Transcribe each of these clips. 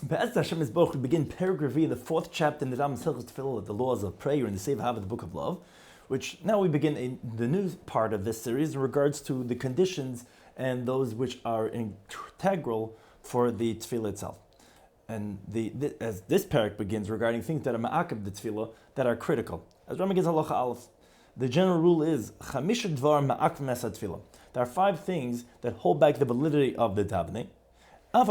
Be'ez Hashem Yisboch, we begin paragraph V, the fourth chapter in the Rambam's Hilchos Tefilah, the laws of prayer in the Sefer Hava, the Book of Love, which now we begin the new part of this series in regards to the conditions and those which are integral for the Tefilah itself. And as this parak begins regarding things that are ma'akev the Tefilah, that are critical. As Rambam gives halacha aleph, the general rule is chamisha dvar ma'akev mesa Tefilah. There are 5 things that hold back the validity of the davening. So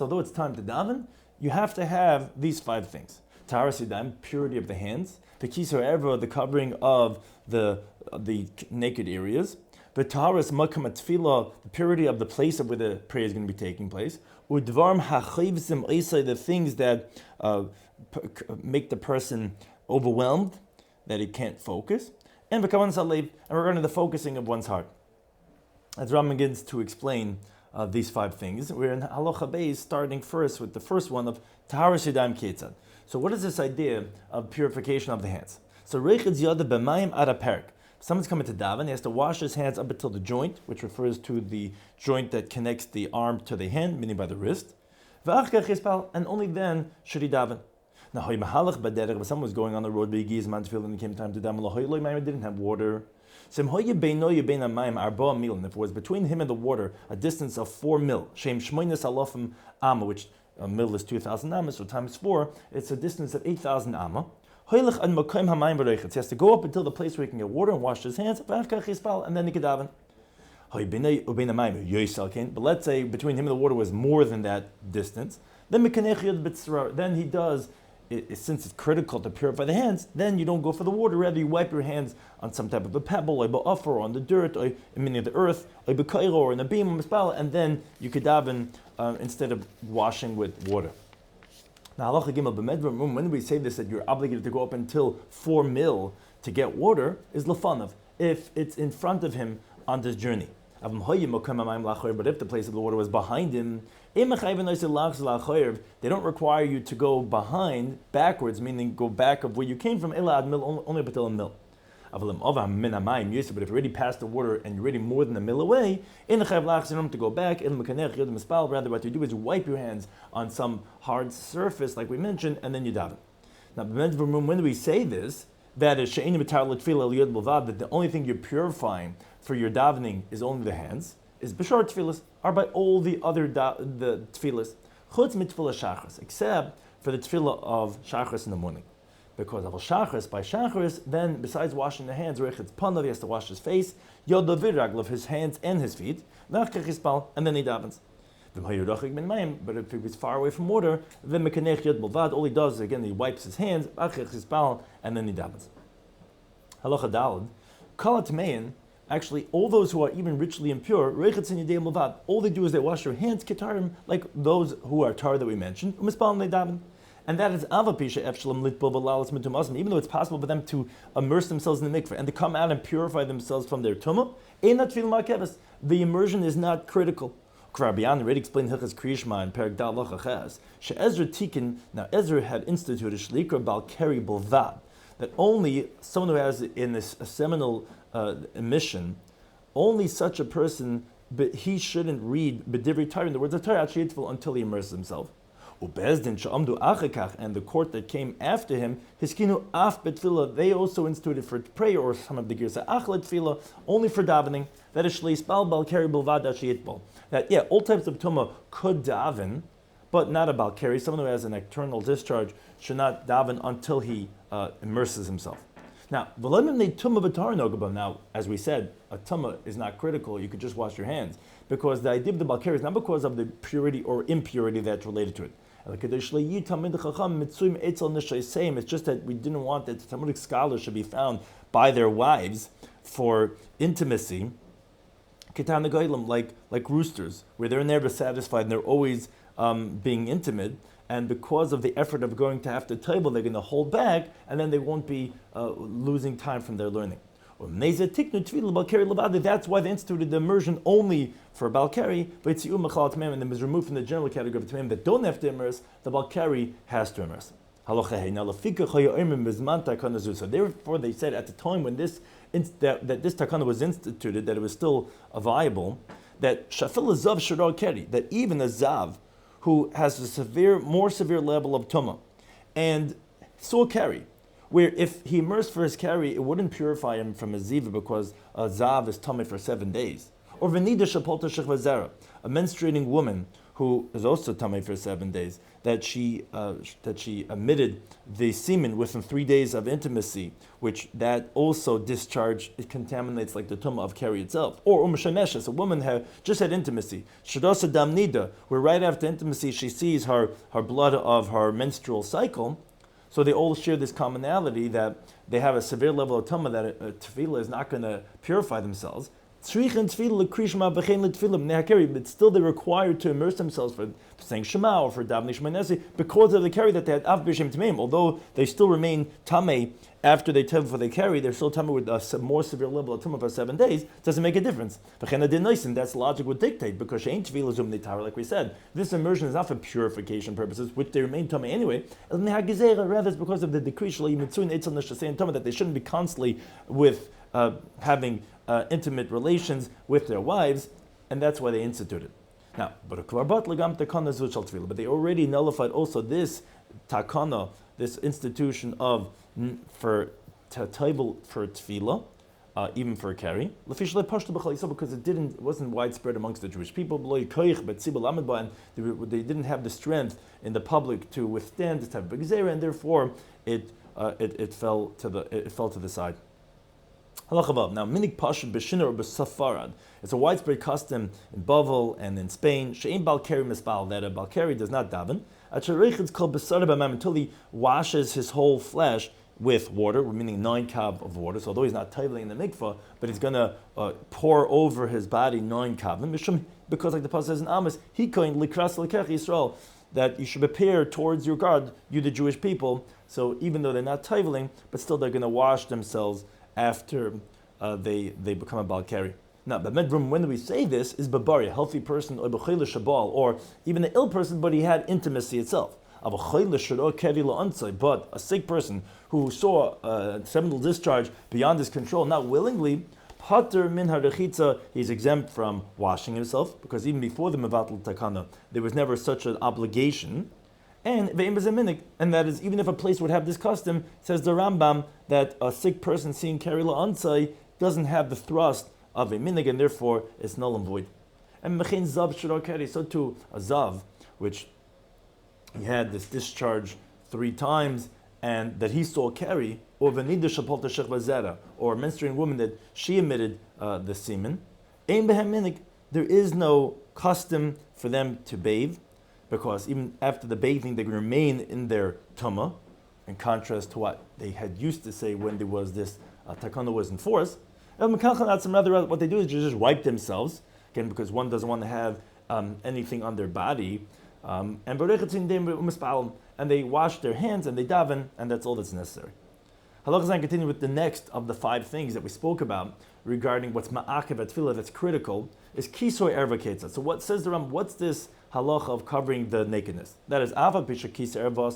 though it's time to daven, you have to have these 5 things. Taharas yadayim, purity of the hands. V'kisur erva, the covering of the naked areas. V'taharas makam tefillah, the purity of the place of where the prayer is going to be taking place. Udvarm hachayvsim isay, the things that make the person overwhelmed, that he can't focus. And v'kavan salev, and regarding the focusing of one's heart. As Rambam begins to explain these 5 things, we're in Halacha Beis, starting first with the first one of Taharas Yadayim Ketzad. So what is this idea of purification of the hands? So Reichitz Yada B'mayim Ad HaPerik. Someone's coming to daven, he has to wash his hands up until the joint, which refers to the joint that connects the arm to the hand, meaning by the wrist. And only then should he daven. Now, if someone was going on the road, and it came time to daven, didn't have water. If it was between him and the water a distance of 4 mil, which a mil is 2,000 amas, so times 4, it's a distance of 8,000 amma. He has to go up until the place where he can get water and wash his hands, and then he can daven. But let's say between him and the water was more than that distance, then he does. Since it's critical to purify the hands, then you don't go for the water. Rather, you wipe your hands on some type of a pebble, or on the dirt, or meaning the earth, or in a beam, and then you could daven instead of washing with water. Now, halacha gimel b'medvar, when we say this, that you're obligated to go up until 4 mil to get water, is lefanav, if it's in front of him on this journey. But if the place of the water was behind him, they don't require you to go backwards, meaning go back of where you came from, only up until a mil. But if you already passed the water and you're already more than a mil away, you don't have to go back. Rather, what you do is you wipe your hands on some hard surface, like we mentioned, and then you daven. Now, when we say this, that is that the only thing you're purifying for your davening is only the hands, is b'shar tefillas, are by all the other the tefillas, chutz mit tefillah shachris, except for the tefillah of shachris in the morning. Because of shachris, by shachris, then besides washing the hands, reichitz panav, he has to wash his face, yod of his hands and his feet, and then he davens. But if he was far away from water, then all he does is, again, he wipes his hands, and then he davens. Halacha daled, kalat mein. Actually, all those who are even ritually impure, all they do is they wash their hands, kitarim, like those who are tar that we mentioned, and that is even though it's possible for them to immerse themselves in the mikveh and to come out and purify themselves from their tumah, the immersion is not critical. Rabbi already explained Hilchos Kriyishma in Perek Dal Lachaches. Ezra Tikin, now Ezra had instituted Shlikra Bal Keri Bolvad, that only someone who has in this a seminal mission, only such a person, but he shouldn't read B'divrei Torah, in the words of Torah, until he immerses himself. Ubezdin Sha'amdu Achekach, and the court that came after him, Hiskinu Af B'tfilah, they also instituted for prayer, or some of the Girsa Achlet Tfilah, only for davening. That is Shleis Bal Bal Keri Bolvad Ashiyitbal. That all types of tumah could daven, but not a balkari. Someone who has an external discharge should not daven until he immerses himself. Now, as we said, a tumah is not critical. You could just wash your hands, because the idea of the balkari is not because of the purity or impurity that's related to it. It's just that we didn't want that Talmudic scholars should be found by their wives for intimacy. Like roosters, where they're never satisfied and they're always being intimate, and because of the effort of going to have the table, they're going to hold back, and then they won't be losing time from their learning. That's why they instituted the immersion only for Balkari, but and then was removed from the general category of Tamim that don't have to immerse. The Balkari has to immerse. So therefore, they said at the time when this takana was instituted, that it was still viable, that shafil zav shadar keri, that even a zav who has a more severe level of tumah, and saw carry, where if he immersed for his carry, it wouldn't purify him from a ziva because a zav is tummy for 7 days. Or v'nida shapolta shechva zera, a menstruating woman who is also tummy for 7 days, that she emitted the semen within 3 days of intimacy, which that also it contaminates like the tumah of carry itself. Or umshameshes, a woman just had intimacy, shadasa damnida, where right after intimacy she sees her blood of her menstrual cycle. So they all share this commonality that they have a severe level of tumah that a Tefilah is not going to purify themselves. But still they're required to immerse themselves for saying Shema or for davening Shema Nesi because of the carry that they had av b'shem tameim. Although they still remain tamei after they tell before they carry, they're still tamei with a more severe level of tumah for 7 days. Doesn't make a difference. That's logic would dictate because she ain't Tefilah zum nitar, like we said. This immersion is not for purification purposes, which they remain tamei anyway. Rather, it's because of the decree that they shouldn't be constantly with having intimate relations with their wives, and that's why they instituted. Now, but they already nullified also this takana, this institution of for Tefilah, even for a carry, because it wasn't widespread amongst the Jewish people, and they didn't have the strength in the public to withstand this type of gezerah, and therefore it fell to the side. Now, minik pashut b'shinur or b'safarad. It's a widespread custom in Bavel and in Spain. She'ein balkari mispal, that a balkari does not daven. It's called b'sarad b'mam until he washes his whole flesh with water, meaning 9 kav of water. So although he's not toveling in the mikvah, but he's going to pour over his body 9 kavim. Because like the pasuk says in Amos, he coined likras lekech Yisrael, that you should prepare towards your God, you the Jewish people. So even though they're not toveling, but still they're going to wash themselves after they become a balkari. Now, the medrum, when we say this, is babari, a healthy person, or even an ill person, but he had intimacy itself. But a sick person who saw a seminal discharge beyond his control, not willingly, pater min harechitza, he's exempt from washing himself, because even before the mevatel takana, there was never such an obligation. And that is, even if a place would have this custom, says the Rambam, that a sick person seeing keri la'ansai doesn't have the thrust of a minig, and therefore it's null and void. And mechin zav shiro keri, so too a zav, which he had this discharge 3 times, and that he saw keri, or v'nida shapolta shechva zera, or a menstruating woman that she emitted the semen. Ein behem minig, there is no custom for them to bathe, because even after the bathing, they remain in their tumah, in contrast to what they had used to say when there was this takana was in force. Rather, what they do is just wipe themselves, again, because one doesn't want to have anything on their body, and they wash their hands and they daven, and that's all that's necessary. Halachas continue with the next of the 5 things that we spoke about regarding what's ma'akev at Tefilah that's critical, is kisoy erva ketzah. So what says the Rambam? What's this halacha of covering the nakedness? That is ava pisha kisa erva.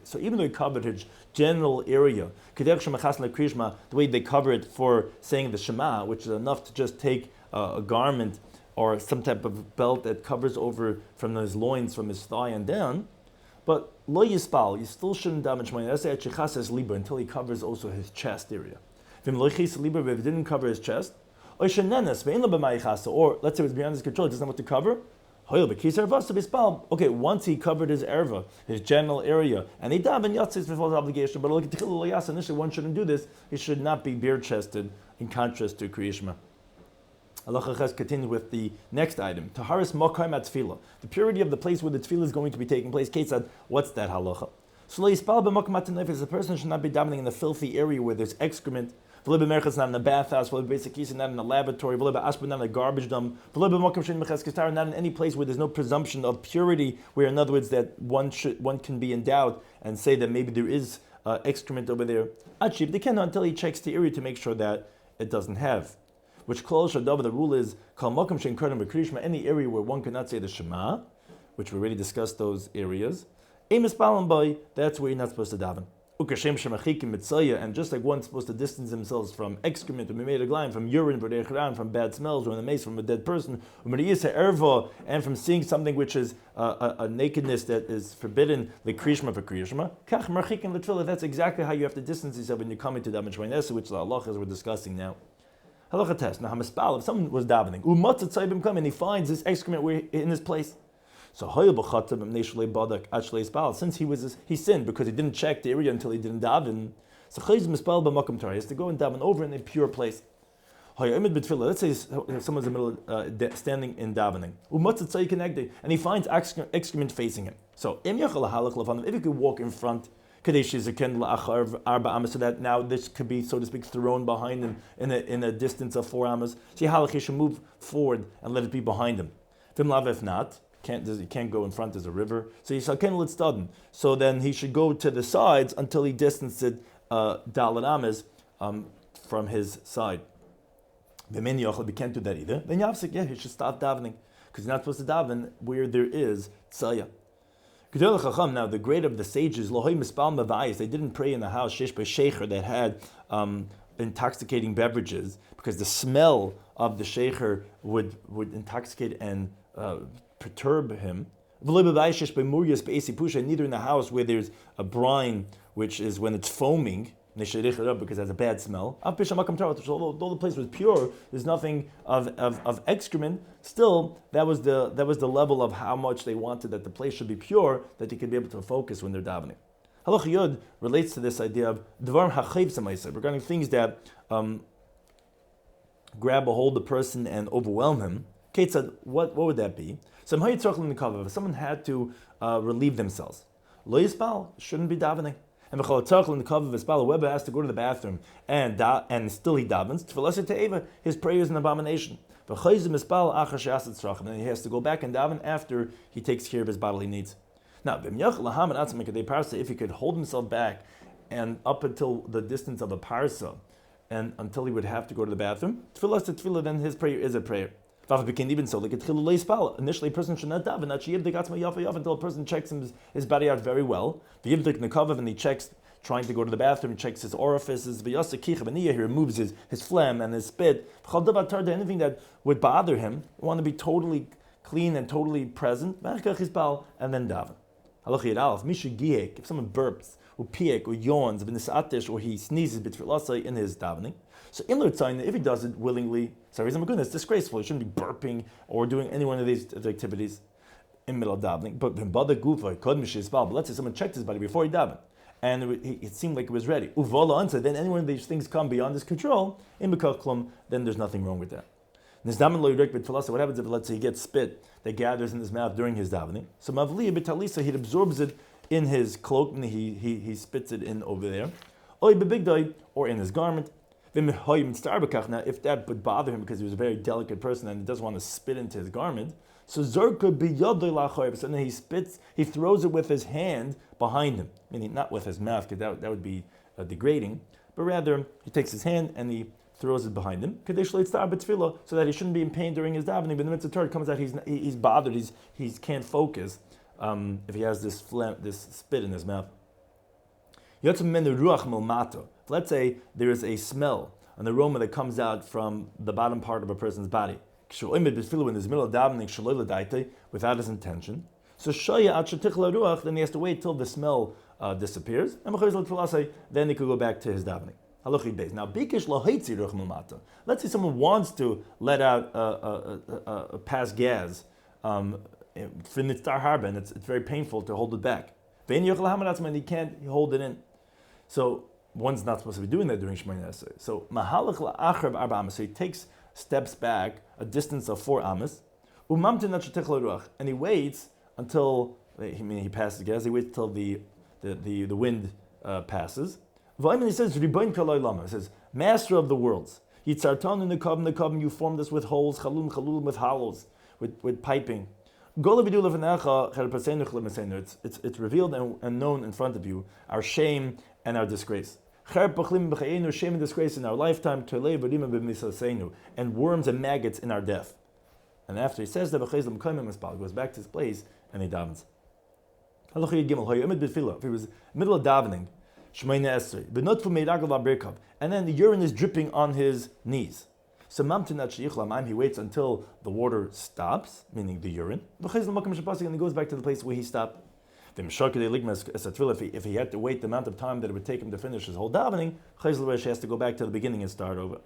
So even though he covered his general area, the way they cover it for saying the Shema, which is enough to just take a garment or some type of belt that covers over from his loins, from his thigh and down. But lo yispal, you still shouldn't damage money. That's until he covers also his chest area. If he didn't cover his chest, or let's say it was beyond his control, he doesn't know what to cover. Okay, once he covered his erva, his general area, and he daven yatzis fulfills his obligation. But look at the initially, one shouldn't do this. He should not be bare-chested, in contrast to Kriya Shema. Allah has continued with the next item. Taharis Mokhaim at Tefilah. The purity of the place where the Tefilah is going to be taking place. Kate said, what's that halacha? So a person should not be davening in the filthy area where there's excrement. Not in the bathhouse, not in the laboratory, not in the garbage dump, not in any place where there's no presumption of purity, where in other words that one can be in doubt and say that maybe there is excrement over there. They cannot until he checks the area to make sure that it doesn't have. Which the rule is any area where one cannot say the Shema, which we already discussed those areas. That's where you're not supposed to daven. And just like one's supposed to distance themselves from excrement, from urine, from bad smells, from the mace, from a dead person, and from seeing something which is a nakedness that is forbidden, that's exactly how you have to distance yourself when you're coming to Daven Shemay, which the halachas we're discussing now. Halacha test. Now, if someone was davening, and he finds this excrement in this place. So since he sinned because he didn't check the area until he didn't daven, so he has to go and daven over in a pure place. Let's say someone's in the middle standing in davening, and he finds excrement facing him. So if he could walk in front, so that now this could be, so to speak, thrown behind him in a distance of 4 amas, he should move forward and let it be behind him. If not, he can't go in front, there's a river. So he shall kennel it studden. So then he should go to the sides until he distances dalet amas from his side. He can't do that either. Then he should stop davening, because you're not supposed to daven where there is tzaya. Now the great of the sages, they didn't pray in the house that had intoxicating beverages, because the smell of the sheikher would intoxicate and perturb him. Neither in the house where there's a brine, which is when it's foaming, because it has a bad smell. Although the place was pure, there's nothing of excrement. Still, that was the level of how much they wanted that the place should be pure, that they could be able to focus when they're davening. Halacha Yud relates to this idea of dvar hachayv samaisa, regarding things that grab a hold of the person and overwhelm him. Kate said, what would that be? So if someone had to relieve themselves, lo yispal, shouldn't be davening. And whoever has to go to the bathroom and still he davens, his prayer is an abomination. And then he has to go back and daven after he takes care of his bodily needs. Now, if he could hold himself back and up until the distance of a parsa, and until he would have to go to the bathroom, then his prayer is a prayer. Even so, initially a person should not daven until a person checks his body out very well. And he checks, trying to go to the bathroom, he checks his orifices, he removes his phlegm and his spit. Anything that would bother him, you want to be totally clean and totally present, and then daven. If someone burps, or piek, or yawns, or he sneezes in his davening, so if he does it willingly, it's disgraceful. He shouldn't be burping or doing any one of these activities in the middle of davening. But let's say someone checked his body before he davened, and it seemed like it was ready. Then any one of these things come beyond his control, then there's nothing wrong with that. What happens if, let's say, he gets spit that gathers in his mouth during his davening? So he absorbs it in his cloak, and he spits it in over there, or in his garment. Now, if that would bother him because he was a very delicate person and he doesn't want to spit into his garment, so then he throws it with his hand behind him, meaning not with his mouth, because that would be degrading, but rather he takes his hand and he throws it behind him, so that he shouldn't be in pain during his davening. But the mitzvah Torah comes out, he's bothered, he can't focus if he has this spit in his mouth. Let's say there is a smell, an aroma that comes out from the bottom part of a person's body. When he's in the middle of davening, without his intention, so then he has to wait till the smell disappears, and then he could go back to his davening. Now, let's say someone wants to let out a pass gas and it's very painful to hold it back. And he can't hold it in. So one's not supposed to be doing that during Shemoneh Esrei. So mahalach la'achar b'arba amas. So he takes steps back a distance of 4 amas. And he waits until he passes the gas. He waits until the wind passes. He says, Master of the worlds, Yitzarton in the Kavim, you formed us with holes, chalul with hollows, with piping. It's revealed and known in front of you, our shame and our disgrace. Shame and disgrace in our lifetime, and worms and maggots in our death. And after he says that, he goes back to his place and he davens. If he was middle of davening, And then the urine is dripping on his knees. So he waits until the water stops, meaning the urine, and he goes back to the place where he stopped. If he had to wait the amount of time that it would take him to finish his whole davening, he has to go back to the beginning and start over.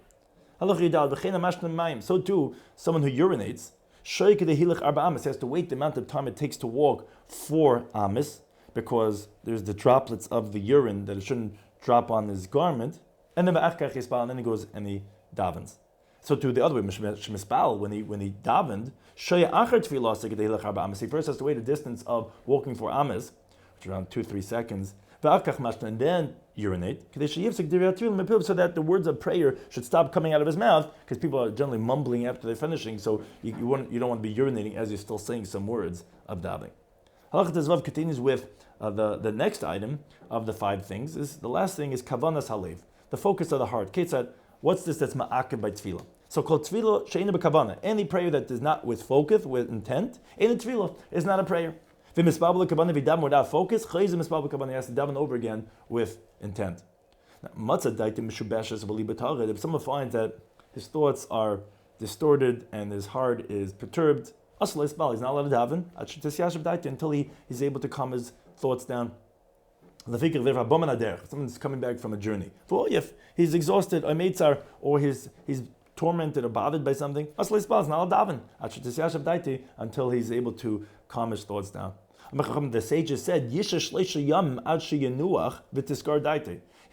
So too, someone who urinates, has to wait the amount of time it takes to walk 4 amis, because there's the droplets of the urine that it shouldn't drop on his garment, and then he goes and he davens. So to the other way, when he davened, he first has to wait a distance of walking 4 ames, which is around 2-3 seconds, and then urinate, so that the words of prayer should stop coming out of his mouth, because people are generally mumbling after they're finishing, so you don't want to be urinating as you're still saying some words of davening. Halakha Tezvav continues with the next item of the 5 things. The last thing is kavanas halev, the focus of the heart. Ketzad, what's this that's ma'akev by tefillah? So called tefillah she'ena b'kavana. Any prayer that is not with focus, with intent, in tefillah is not a prayer. V'mispal b'kavana v'daven without focus, chayz mispal b'kavana, he has to daven over again with intent. Matzah daitim mishubashes v'li. If someone finds that his thoughts are distorted and his heart is perturbed, he's not allowed to daven until he's able to calm his thoughts down. Someone's coming back from a journey. If he's exhausted, or he's tormented or bothered by something, he's not allowed to daven until he's able to calm his thoughts down. The sages said, he should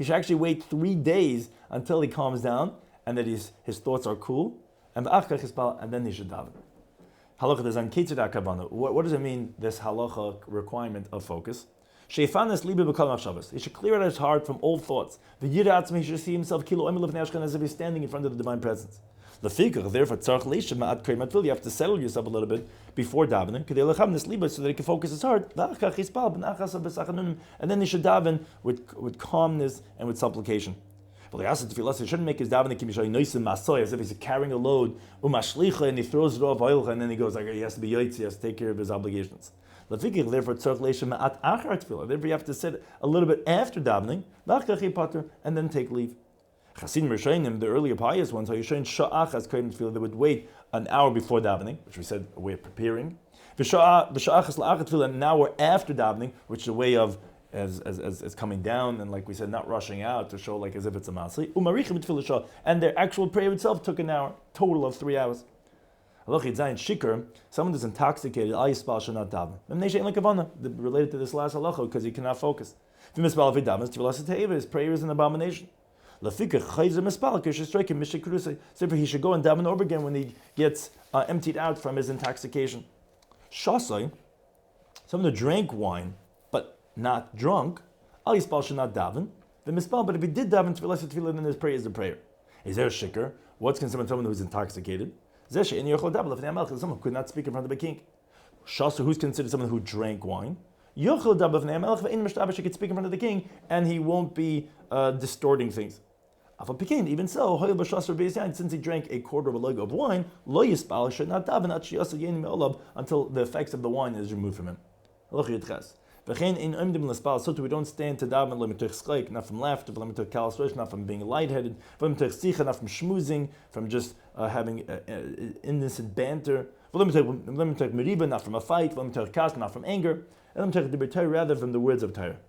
actually wait 3 days until he calms down and that his thoughts are cool, and then he should daven. What does it mean, this halacha requirement of focus? He should clear out his heart from all thoughts. He should see himself as if he's standing in front of the divine presence. Therefore, you have to settle yourself a little bit before davening, so that he can focus his heart. And then he should daven with calmness and with supplication. He shouldn't make his davening as if he's carrying a load, and he throws it off, and then he goes like he has to be yotzi, he has to take care of his obligations. Therefore, you have to sit a little bit after davening, and then take leave. The earlier pious ones, they would wait an hour before davening, which we said a way of preparing. An hour after davening, which is a way of as coming down, and like we said, not rushing out to show like as if it's a masli. And their actual prayer itself took an hour, total of 3 hours. Someone who's intoxicated, should not daven. Related to this last halacha, because he cannot focus. His prayer is an abomination. So he should go and daven over again when he gets emptied out from his intoxication. Someone who drank wine but not drunk, should not daven. But if he did daven, then his prayer is the prayer. Is there a shikr? What's considered someone who's intoxicated? Someone who could not speak in front of a king. Who's considered someone who drank wine? He could speak in front of the king, and he won't be distorting things. Even so, since he drank a quarter of a leg of wine, should not daven until the effects of the wine is removed from him. So too, we don't stand to daven not from laughter, not from being lightheaded, not from schmoozing, from just having innocent banter, not from a fight, not from anger, rather from the words of Torah.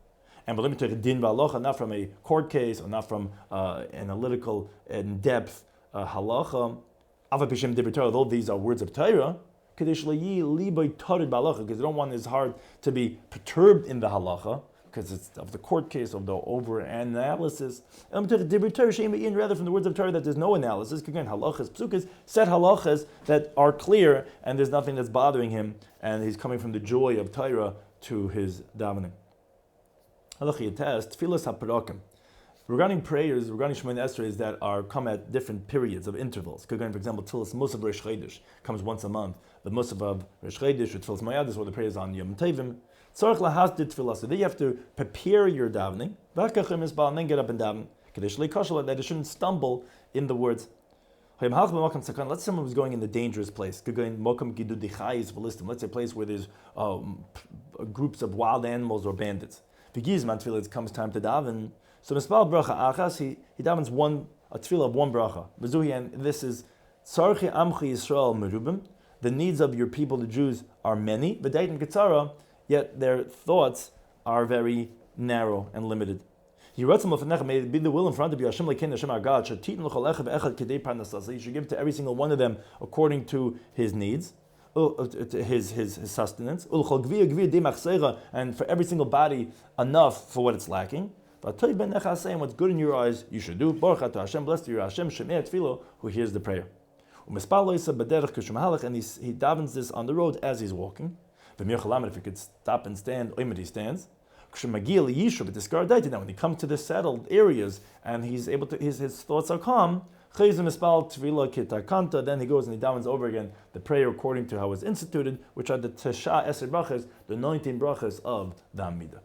And not from a court case, or not from analytical, in-depth halacha. Although these are words of Torah, because they don't want his heart to be perturbed in the halacha, because it's of the court case, of the over-analysis. Rather from the words of Torah that there's no analysis, again, halachas, psukas, set halachas that are clear, and there's nothing that's bothering him, and he's coming from the joy of Torah to his davening. Regarding prayers, regarding Shemoneh Esrei that come at different periods of intervals. For example, Tfilas Musaf Rosh Chodesh comes once a month. The Musaf of Rosh Chodesh, or Tfilas Mayadis, where the prayer is on Yom Tovim. Tzarich lahasdid tefillah. So then you have to prepare your davening, and then get up and daven. That it shouldn't stumble in the words. Let's say someone who's going in the dangerous place. Let's say a place where there's groups of wild animals or bandits. It comes time to daven. So mispal bracha achas, he davens a tefilah of one bracha. And this is tzarchi amchi Yisrael merubim. The needs of your people, the Jews, are many. V'daitim ketzara, yet their thoughts are very narrow and limited. May it be the will in front of you, Hashem lekein Hashem our God, shetitin l'chol echad ve'echad kedei parnasasa. You should give to every single one of them according to his needs, his sustenance, and for every single body enough for what it's lacking. And what's good in your eyes, you should do. Baruch atah Hashem, blessed are you, Hashem shemei tefillah, who hears the prayer. And he davens this on the road as he's walking. If he could stop and stand, he stands. Now, when he comes to the settled areas and he's able to, his thoughts are calm, then he goes and he davens over again the prayer according to how it was instituted, which are the Tesha Eser brachas, the 19 brachas of the Amidah.